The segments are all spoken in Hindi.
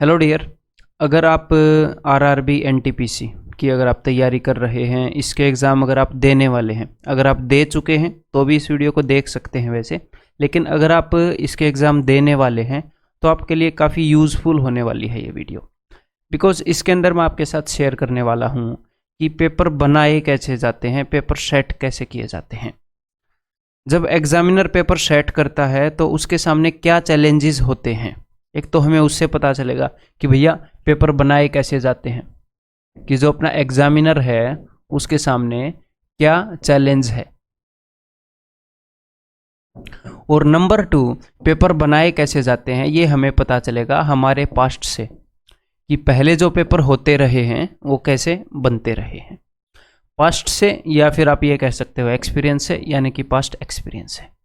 Hello dear. अगर आप आरआरबी एनटीपीसी की अगर आप तैयारी कर रहे हैं, इसके एग्ज़ाम अगर आप देने वाले हैं, अगर आप दे चुके हैं तो भी इस वीडियो को देख सकते हैं वैसे, लेकिन अगर आप इसके एग्ज़ाम देने वाले हैं तो आपके लिए काफ़ी यूज़फुल होने वाली है ये वीडियो। बिकॉज़ इसके अंदर मैं आपके साथ शेयर करने वाला हूँ कि पेपर बनाए कैसे जाते हैं, पेपर सेट कैसे किए जाते हैं। जब एग्ज़ामिनर पेपर सेट करता है तो उसके सामने क्या चैलेंजेस होते हैं, एक तो हमें उससे पता चलेगा कि भैया पेपर बनाए कैसे जाते हैं, कि जो अपना एग्जामिनर है उसके सामने क्या चैलेंज है। और नंबर 2, पेपर बनाए कैसे जाते हैं ये हमें पता चलेगा हमारे पास्ट से, कि पहले जो पेपर होते रहे हैं वो कैसे बनते रहे हैं। पास्ट से, या फिर आप ये कह सकते हो एक्सपीरियंस से, यानी कि पास्ट एक्सपीरियंस है।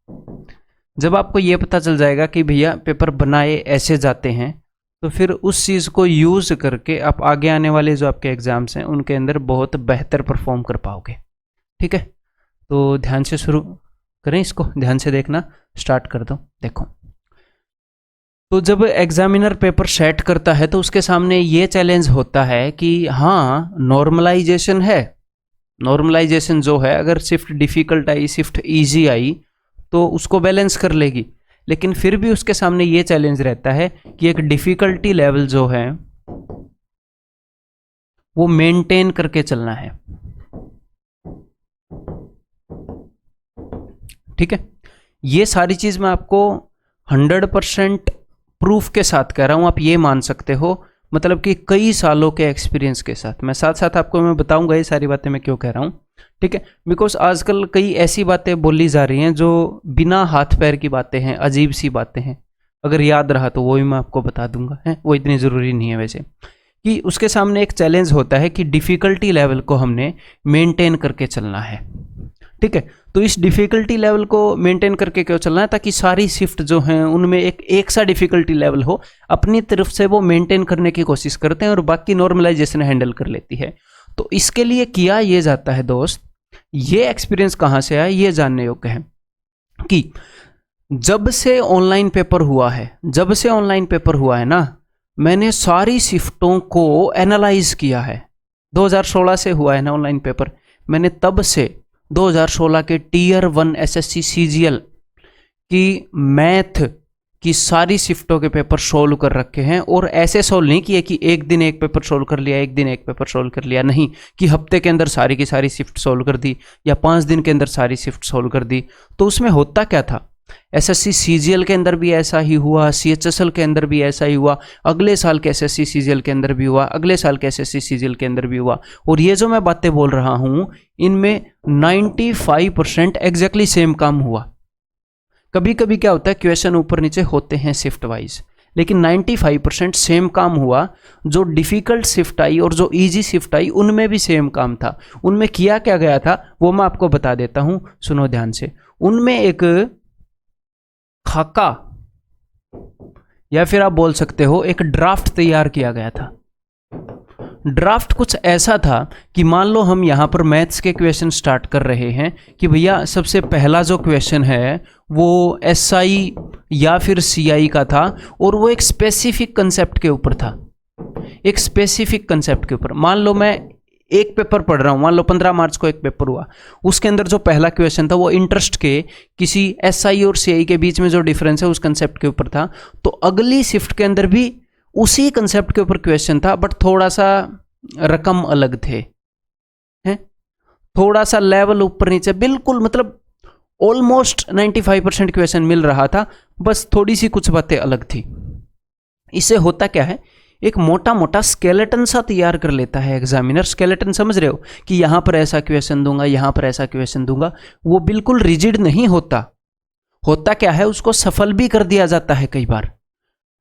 जब आपको ये पता चल जाएगा कि भैया पेपर बनाए ऐसे जाते हैं, तो फिर उस चीज़ को यूज़ करके आप आगे आने वाले जो आपके एग्ज़ाम्स हैं उनके अंदर बहुत बेहतर परफॉर्म कर पाओगे। ठीक है, तो ध्यान से शुरू करें, इसको ध्यान से देखना स्टार्ट कर दो। देखो, तो जब एग्जामिनर पेपर सेट करता है तो उसके सामने ये चैलेंज होता है कि हाँ, नॉर्मलाइजेशन है। नॉर्मलाइजेशन जो है, अगर shift difficult I, shift easy I तो उसको बैलेंस कर लेगी, लेकिन फिर भी उसके सामने ये चैलेंज रहता है कि एक डिफ़िकल्टी लेवल जो है वो मेंटेन करके चलना है। ठीक है, ये सारी चीज़ मैं आपको 100% प्रूफ के साथ कह रहा हूँ, आप ये मान सकते हो, मतलब कि कई सालों के एक्सपीरियंस के साथ। मैं साथ साथ आपको मैं बताऊंगा ये सारी बातें मैं क्यों कह रहा हूँ। ठीक है, बिकॉज आजकल कई ऐसी बातें बोली जा रही हैं जो बिना हाथ पैर की बातें हैं, अजीब सी बातें हैं। अगर याद रहा तो वो भी मैं आपको बता दूंगा, है वो इतनी ज़रूरी नहीं है वैसे। कि उसके सामने एक चैलेंज होता है कि डिफ़िकल्टी लेवल को हमने मेंटेन करके चलना है। ठीक है, तो इस डिफ़िकल्टी लेवल को मेंटेन करके क्यों चलना है, ताकि सारी शिफ्ट जो हैं उनमें एक सा डिफ़िकल्टी लेवल हो। अपनी तरफ से वो मेंटेन करने की कोशिश करते हैं और बाकी नॉर्मलाइजेशन हैंडल कर लेती है। तो इसके लिए किया ये जाता है दोस्त, ये एक्सपीरियंस कहाँ से आया ये जानने योग्य है कि जब से ऑनलाइन पेपर हुआ है ना, मैंने सारी शिफ्टों को एनालाइज किया है। 2016 से हुआ है ना ऑनलाइन पेपर, मैंने तब से 2016 के टीयर 1 एसएससी सीजीएल की मैथ की सारी शिफ्टों के पेपर सोल्व कर रखे हैं। और ऐसे सोल्व नहीं किए कि एक दिन एक पेपर सोल्व कर लिया, एक दिन एक पेपर सोल्व कर लिया, नहीं कि हफ्ते के अंदर सारी की सारी शिफ्ट सोल्व कर दी या 5 दिन के अंदर सारी शिफ्ट सोल्व कर दी। तो उसमें होता क्या था, एसएससी सीजीएल के अंदर भी ऐसा ही हुआ, सीएचएसएल के अंदर भी ऐसा ही हुआ, अगले साल के एसएससी सीजीएल के अंदर भी हुआ, अगले साल के एसएससी सीजीएल के अंदर भी हुआ। और ये जो मैं बातें बोल रहा हूँ इनमें 95% एग्जैक्टली सेम काम हुआ। कभी कभी क्या होता है, क्वेश्चन ऊपर नीचे होते हैं शिफ्ट वाइज, लेकिन 95% सेम काम हुआ। जो डिफ़िकल्ट शिफ्ट आई और जो इजी शिफ्ट आई उनमें भी सेम काम था। उनमें किया क्या गया था वो मैं आपको बता देता हूं, सुनो ध्यान से। उनमें एक खाका, या फिर आप बोल सकते हो एक ड्राफ्ट तैयार किया गया था। ड्राफ्ट कुछ ऐसा था कि मान लो हम यहाँ पर मैथ्स के क्वेश्चन स्टार्ट कर रहे हैं कि भैया सबसे पहला जो क्वेश्चन है वो एसआई या फिर सीआई का था, और वो एक स्पेसिफिक कंसेप्ट के ऊपर था, एक स्पेसिफिक कंसेप्ट के ऊपर। मान लो मैं एक पेपर पढ़ रहा हूँ, मान लो 15 मार्च को एक पेपर हुआ, उसके अंदर जो पहला क्वेश्चन था वो इंटरेस्ट के किसी एसआई और सीआई के बीच में जो डिफरेंस है उस कंसेप्ट के ऊपर था। तो अगली शिफ्ट के अंदर भी उसी कंसेप्ट के ऊपर क्वेश्चन था, बट थोड़ा सा रकम अलग थे, हैं थोड़ा सा लेवल ऊपर नीचे, बिल्कुल मतलब ऑलमोस्ट 95% क्वेश्चन मिल रहा था, बस थोड़ी सी कुछ बातें अलग थी। इससे होता क्या है, एक मोटा मोटा स्केलेटन सा तैयार कर लेता है एग्जामिनर। स्केलेटन समझ रहे हो कि यहां पर ऐसा क्वेश्चन दूंगा, यहां पर ऐसा क्वेश्चन दूंगा। वो बिल्कुल रिजिड नहीं होता। होता क्या है, उसको सफल भी कर दिया जाता है कई बार।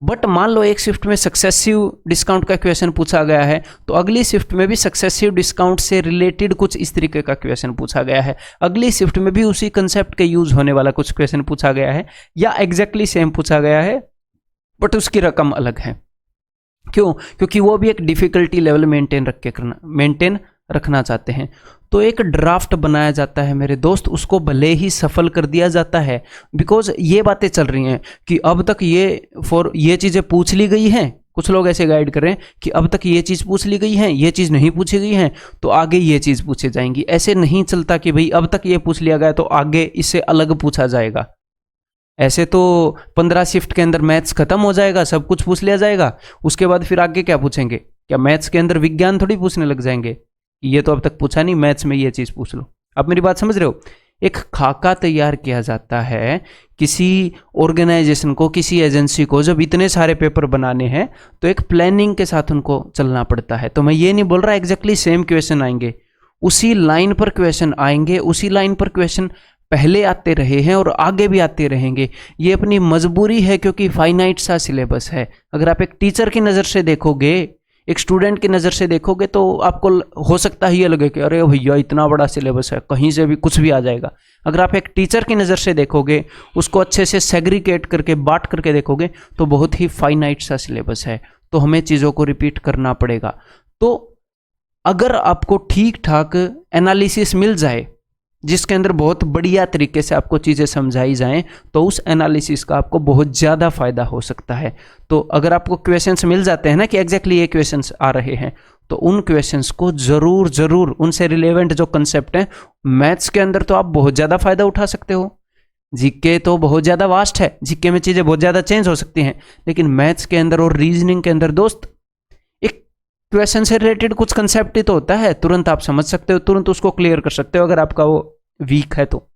बट मान लो एक शिफ्ट में सक्सेसिव डिस्काउंट का क्वेश्चन पूछा गया है, तो अगली शिफ्ट में भी सक्सेसिव डिस्काउंट से रिलेटेड कुछ इस तरीके का क्वेश्चन पूछा गया है, अगली शिफ्ट में भी उसी कंसेप्ट के यूज होने वाला कुछ क्वेश्चन पूछा गया है, या एग्जैक्टली सेम पूछा गया है बट उसकी रकम अलग है। क्यों? क्योंकि वो भी एक डिफिकल्टी लेवल मेंटेन रखना चाहते हैं। तो एक ड्राफ्ट बनाया जाता है मेरे दोस्त, उसको भले ही सफल कर दिया जाता है, बिकॉज ये बातें चल रही हैं कि अब तक ये चीज़ें पूछ ली गई हैं, कुछ लोग ऐसे गाइड कर रहे हैं कि अब तक ये चीज़ पूछ ली गई है, ये चीज़ नहीं पूछी गई है, तो आगे ये चीज़ पूछी जाएंगी। ऐसे नहीं चलता कि भाई अब तक ये पूछ लिया गया तो आगे इससे अलग पूछा जाएगा। ऐसे तो 15 शिफ्ट के अंदर मैथ्स खत्म हो जाएगा, सब कुछ पूछ लिया जाएगा, उसके बाद फिर आगे क्या पूछेंगे? क्या मैथ्स के अंदर विज्ञान थोड़ी पूछने लग जाएंगे? ये तो अब तक पूछा नहीं, मैथ्स में ये चीज़ पूछ लो। आप मेरी बात समझ रहे हो? एक खाका तैयार किया जाता है किसी ऑर्गेनाइजेशन को, किसी एजेंसी को, जब इतने सारे पेपर बनाने हैं तो एक प्लानिंग के साथ उनको चलना पड़ता है। तो मैं ये नहीं बोल रहा एग्जैक्टली सेम क्वेश्चन आएंगे, उसी लाइन पर क्वेश्चन आएंगे, उसी लाइन पर क्वेश्चन पहले आते रहे हैं और आगे भी आते रहेंगे। ये अपनी मजबूरी है क्योंकि फाइनाइट सा सिलेबस है। अगर आप एक टीचर की नज़र से देखोगे, एक स्टूडेंट की नज़र से देखोगे तो आपको हो सकता है ये लगे कि अरे भैया इतना बड़ा सिलेबस है, कहीं से भी कुछ भी आ जाएगा। अगर आप एक टीचर की नज़र से देखोगे, उसको अच्छे से सेग्रीगेट करके बांट करके देखोगे तो बहुत ही फाइनाइट सा सिलेबस है, तो हमें चीज़ों को रिपीट करना पड़ेगा। तो अगर आपको ठीक ठाक एनालिसिस मिल जाए जिसके अंदर बहुत बढ़िया तरीके से आपको चीज़ें समझाई जाएं, तो उस एनालिसिस का आपको बहुत ज़्यादा फायदा हो सकता है। तो अगर आपको क्वेश्चंस मिल जाते हैं ना कि एग्जैक्टली ये क्वेश्चंस आ रहे हैं, तो उन क्वेश्चंस को ज़रूर उनसे रिलेवेंट जो कंसेप्ट हैं, मैथ्स के अंदर तो आप बहुत ज़्यादा फायदा उठा सकते हो। जीके तो बहुत ज़्यादा वास्ट है, जीके में चीज़ें बहुत ज़्यादा चेंज हो सकती हैं, लेकिन मैथ्स के अंदर और रीजनिंग के अंदर दोस्त एक क्वेश्चन से रिलेटेड कुछ कंसेप्ट ही तो होता है, तुरंत आप समझ सकते हो, तुरंत उसको क्लियर कर सकते हो अगर आपका वो वीक है तो।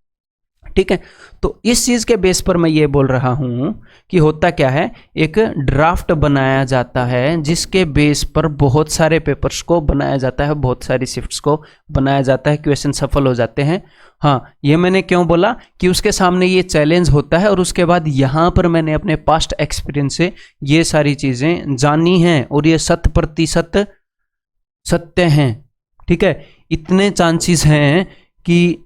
ठीक है, तो इस चीज़ के बेस पर मैं ये बोल रहा हूं कि होता क्या है, एक ड्राफ्ट बनाया जाता है जिसके बेस पर बहुत सारे पेपर्स को बनाया जाता है, बहुत सारी शिफ्ट्स को बनाया जाता है, क्वेश्चन सफल हो जाते हैं। हाँ, ये मैंने क्यों बोला कि उसके सामने ये चैलेंज होता है और उसके बाद यहाँ पर मैंने अपने पास्ट एक्सपीरियंस से ये सारी चीज़ें जानी हैं और ये 100% सत्य हैं। ठीक है, इतने चांसेस हैं कि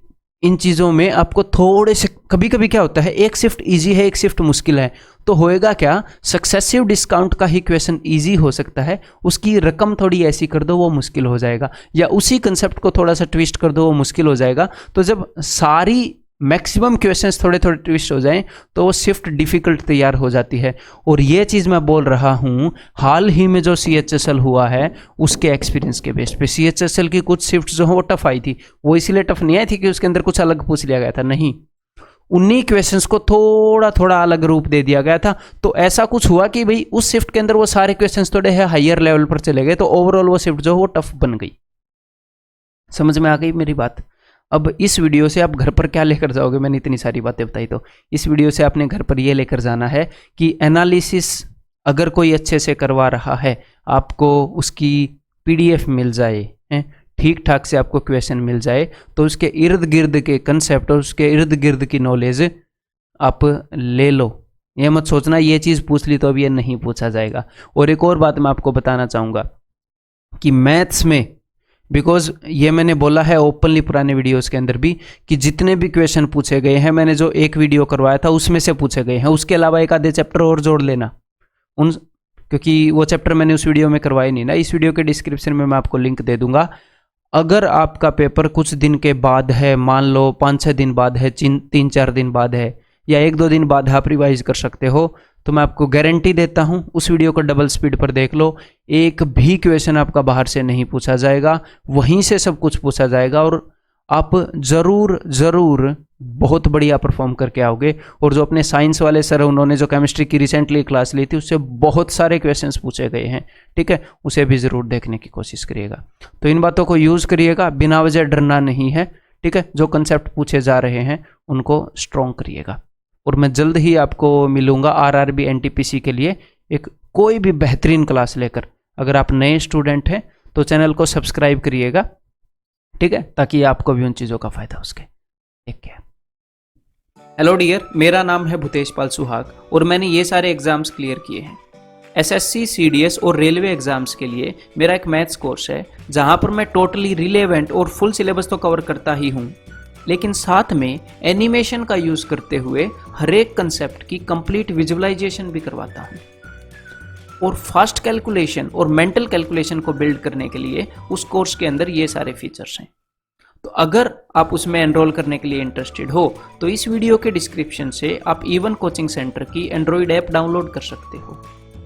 इन चीज़ों में आपको थोड़े से, कभी कभी क्या होता है, एक शिफ्ट इजी है, एक शिफ्ट मुश्किल है, तो होएगा क्या, सक्सेसिव डिस्काउंट का ही क्वेश्चन इजी हो सकता है, उसकी रकम थोड़ी ऐसी कर दो वो मुश्किल हो जाएगा, या उसी कंसेप्ट को थोड़ा सा ट्विस्ट कर दो वो मुश्किल हो जाएगा। तो जब सारी मैक्सिमम क्वेश्चंस थोड़े थोड़े ट्विस्ट हो जाएं तो वो शिफ्ट डिफिकल्ट तैयार हो जाती है। और ये चीज़ मैं बोल रहा हूँ हाल ही में जो CHSL हुआ है उसके एक्सपीरियंस के बेस पे। CHSL की कुछ शिफ्ट जो है वो टफ आई थी, वो इसीलिए टफ नहीं आई थी कि उसके अंदर कुछ अलग पूछ लिया गया था, नहीं, उन्हीं क्वेश्चंस को थोड़ा थोड़ा अलग रूप दे दिया गया था। तो ऐसा कुछ हुआ कि भाई उस शिफ्ट के अंदर वो सारे क्वेश्चंस थोड़े हायर लेवल पर चले गए, तो ओवरऑल वो शिफ्ट जो है वो टफ बन गई। समझ में आ गई मेरी बात? अब इस वीडियो से आप घर पर क्या लेकर जाओगे, मैंने इतनी सारी बातें बताई, तो इस वीडियो से आपने घर पर ये लेकर जाना है कि एनालिसिस अगर कोई अच्छे से करवा रहा है, आपको उसकी PDF मिल जाए, ठीक ठाक से आपको क्वेश्चन मिल जाए, तो उसके इर्द गिर्द के कंसेप्ट और उसके इर्द गिर्द की नॉलेज आप ले लो। ये मत सोचना ये चीज़ पूछ ली तो अब ये नहीं पूछा जाएगा। और एक और बात मैं आपको बताना चाहूँगा कि मैथ्स में, बिकॉज ये मैंने बोला है ओपनली पुराने वीडियोस के अंदर भी कि जितने भी क्वेश्चन पूछे गए हैं, मैंने जो एक वीडियो करवाया था उसमें से पूछे गए हैं, उसके अलावा एक आधे चैप्टर और जोड़ लेना उन, क्योंकि वो चैप्टर मैंने उस वीडियो में करवाए नहीं ना। इस वीडियो के डिस्क्रिप्शन में मैं आपको लिंक दे दूंगा। अगर आपका पेपर कुछ दिन के बाद है, मान लो 5-6 दिन बाद है, 3-4 दिन बाद है, या 1-2 दिन बाद आप रिवाइज कर सकते हो, तो मैं आपको गारंटी देता हूं उस वीडियो को डबल स्पीड पर देख लो, एक भी क्वेश्चन आपका बाहर से नहीं पूछा जाएगा, वहीं से सब कुछ पूछा जाएगा और आप ज़रूर बहुत बढ़िया परफॉर्म करके आओगे। और जो अपने साइंस वाले सर, उन्होंने जो केमिस्ट्री की रिसेंटली क्लास ली थी उससे बहुत सारे क्वेश्चंस पूछे गए हैं, ठीक है, उसे भी ज़रूर देखने की कोशिश करिएगा। तो इन बातों को यूज़ करिएगा, बिना वजह डरना नहीं है, ठीक है। जो कंसेप्ट पूछे जा रहे हैं उनको स्ट्रॉन्ग करिएगा। और मैं जल्द ही आपको मिलूंगा RRB NTPC के लिए एक कोई भी बेहतरीन क्लास लेकर। अगर आप नए स्टूडेंट हैं तो चैनल को सब्सक्राइब करिएगा, ठीक है, ताकि आपको भी उन चीज़ों का फायदा हो सके। Take care. हेलो डियर, मेरा नाम है भूतेश पाल सुहाग और मैंने ये सारे एग्जाम्स क्लियर किए हैं। SSC, CDS और रेलवे एग्जाम्स के लिए मेरा एक मैथ्स कोर्स है जहाँ पर मैं टोटली रिलेवेंट और फुल सिलेबस तो कवर करता ही हूँ, लेकिन साथ में एनिमेशन का यूज़ करते हुए हर एक कंसेप्ट की कंप्लीट विजुअलाइजेशन भी करवाता हूँ। और फास्ट कैलकुलेशन और मेंटल कैलकुलेशन को बिल्ड करने के लिए उस कोर्स के अंदर ये सारे फीचर्स हैं। तो अगर आप उसमें एनरोल करने के लिए इंटरेस्टेड हो तो इस वीडियो के डिस्क्रिप्शन से आप E1 कोचिंग सेंटर की एंड्रॉइड ऐप डाउनलोड कर सकते हो।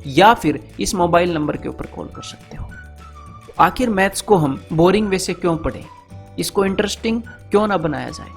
या फिर इस मोबाइल नंबर के ऊपर कॉल कर सकते हो। आखिर मैथ्स को हम बोरिंग वे से क्यों पढ़ें, इसको इंटरेस्टिंग क्यों ना बनाया जाए।